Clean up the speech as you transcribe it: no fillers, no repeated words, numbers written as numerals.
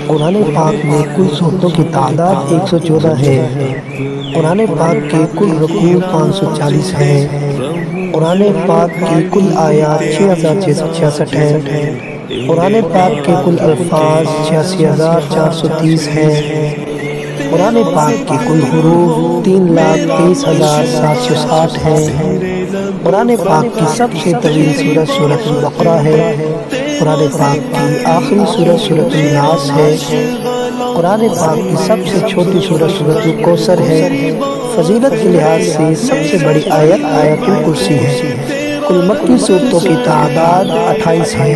कुरान पाक में कुल सूरतों की तादाद 114 है। कुरान पाक के कुल रुकू 540 हैं। कुरान पाक की कुल आयात 6666 हैं। कुरान पाक के कुल अल्फाज 86,430 हैं। कुरान पाक के कुल हुरूफ 3,23,760 हैं। कुरान पाक की सबसे तवील सूरत सूरतुल बकरा है। कुरान पाक की आखिरी सूरत सूरतुल नास है। कुरान पाक की सबसे छोटी सूरत सूरतुल कौसर है। फजीलत के लिहाज से सबसे बड़ी आयत आयतुल कुर्सी है। कुल मक्की सूरतों की तादाद 28 है।